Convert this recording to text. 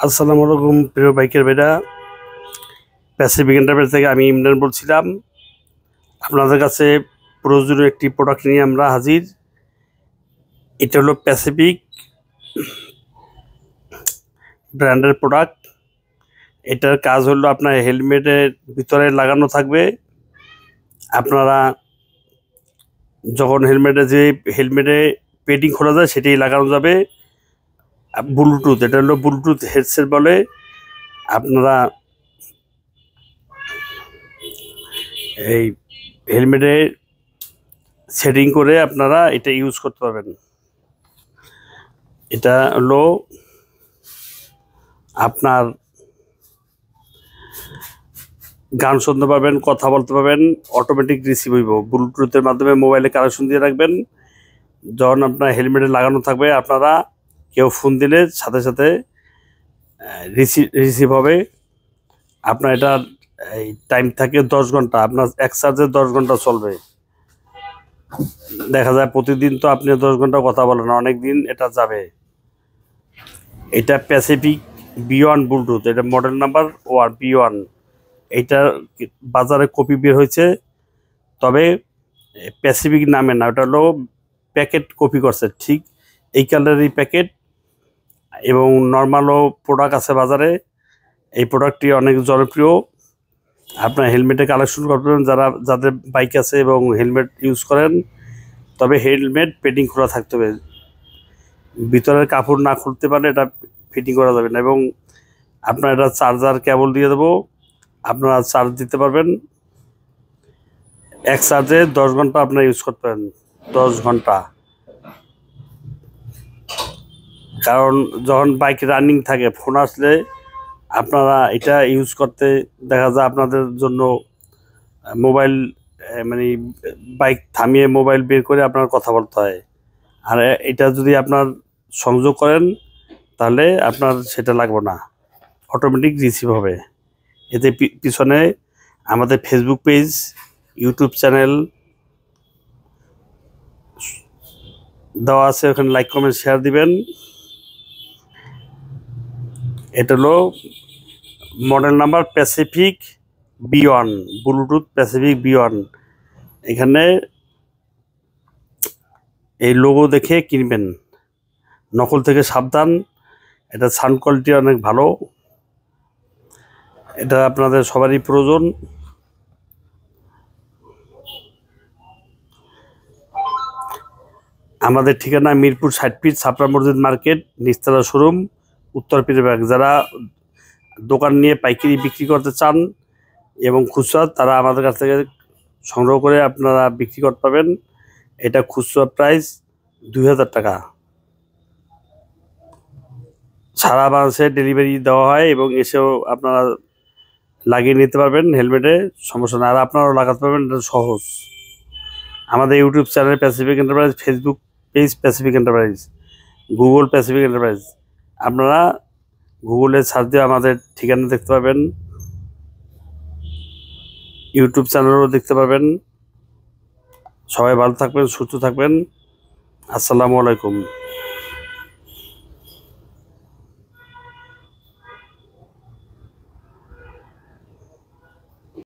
আসসালামু আলাইকুম প্রিয় বাইকের ভাইরা, প্যাসিফিক এন্টারপ্রাইজ থেকে আমি ইমরান বলছিলাম। আপনাদের কাছে প্রয়োজনীয় একটি প্রোডাক্ট নিয়ে আমরা হাজির। এটা হলো প্যাসিফিক ব্র্যান্ডের প্রোডাক্ট। এটার কাজ হলো আপনার হেলমেটের ভিতরে লাগানো থাকবে। আপনারা যখন হেলমেটে পেডিং খোলা যায় সেটাই লাগানো যাবে। ব্লুটুথ, এটা হলো ব্লুটুথ হেডসেট বলে। আপনারা এই হেলমেটে সেটিং করে আপনারা এটা ইউজ করতে পারবেন। এটা হলো আপনার গান শুনতে পারবেন, কথা বলতে পারবেন, অটোমেটিক রিসিভ হইব। ব্লুটুথের মাধ্যমে মোবাইলে কানেকশন দিয়ে রাখবেন। যখন আপনার হেলমেটে লাগানো থাকবে, আপনারা কেউ ফোন দিলে সাথে সাথে রিসিভ হবে। আপনার এটা এই টাইম থাকে 10 ঘন্টা। আপনার এক চার্জে 10 ঘন্টা চলবে। দেখা যায় প্রতিদিন তো আপনি 10 ঘন্টা কথা বলেন, অনেক দিন এটা যাবে। এটা প্যাসিফিক B1 ব্লুটুথ, এটা মডেল নাম্বার B1। এইটা বাজারে কপি বের হয়েছে, তবে প্যাসিফিক নামে না, ওটা হলো প্যাকেট কপি করছে। ঠিক এই কালারেরই প্যাকেট এবং নর্মালও প্রোডাক্ট আছে বাজারে। এই প্রোডাক্টটি অনেক জনপ্রিয়। আপনার হেলমেটে কালেকশন করবেন যাদের বাইক আছে এবং হেলমেট ইউজ করেন, তবে হেলমেট পেডিং খোলা থাকতে হবে। ভিতরের কাপড় না খুলতে পারলে এটা ফিটিং করা যাবে না। এবং আপনার এটা চার্জার কেবল দিয়ে দেবো, আপনারা চার্জ দিতে পারবেন। এক চার্জে 10 ঘন্টা আপনারা ইউজ করতে পারেন। 10 ঘন্টা, কারণ যখন বাইক রানিং থাকে, ফোন আসলে আপনারা এটা ইউজ করতে দেখা যায় আপনাদের জন্য মোবাইল মানে বাইক থামিয়ে মোবাইল বের করে আপনার কথা বলতে হয়। আর এটা যদি আপনার সংযোগ করেন তাহলে আপনার সেটা লাগবে না, অটোমেটিক রিসিভ হবে। এতে পিছনে আমাদের ফেসবুক পেজ, ইউটিউব চ্যানেল দেওয়া আছে, ওখানে লাইক কমেন্ট শেয়ার দিবেন। এটা হলো model number Pacific B1 Bluetooth Pacific B1। এখানে এই লোগো দেখে কিনবেন, নকল থেকে সাবধান। এটা সাউন্ড কোয়ালিটি অনেক ভালো। এটা আপনাদের সবারই প্রয়োজন। আমাদের ঠিকানা মিরপুর 60 ফিট ছাপড়া মসজিদ মার্কেট, নিচতলা শোরুম, উত্তর পীরবাগ। যারা দোকান নিয়ে পাইকারি বিক্রি করতে চান এবং খুচরা, তারা আমাদের কাছ থেকে সংগ্রহ করে আপনারা বিক্রি করতে পারবেন। এটা খুচরা প্রাইস 2000 টাকা। সারা বাংলাদেশে ডেলিভারি দেওয়া হয় এবং এসেও আপনারা লাগিয়ে নিতে পারবেন হেলমেটে, সমস্যা না। আর আপনারাও লাগাতে পারবেন, এটা সহজ। আমাদের YouTube channel Pacific enterprise, Facebook page Pacific enterprise, Google Pacific enterprise. আপনারা গুগলে সার্চ দিয়ে আমাদের ঠিকানা দেখতে পাবেন, ইউটিউব চ্যানেলও দেখতে পাবেন। সবাই ভালো থাকবেন, সুস্থ থাকবেন। আসসালামু আলাইকুম।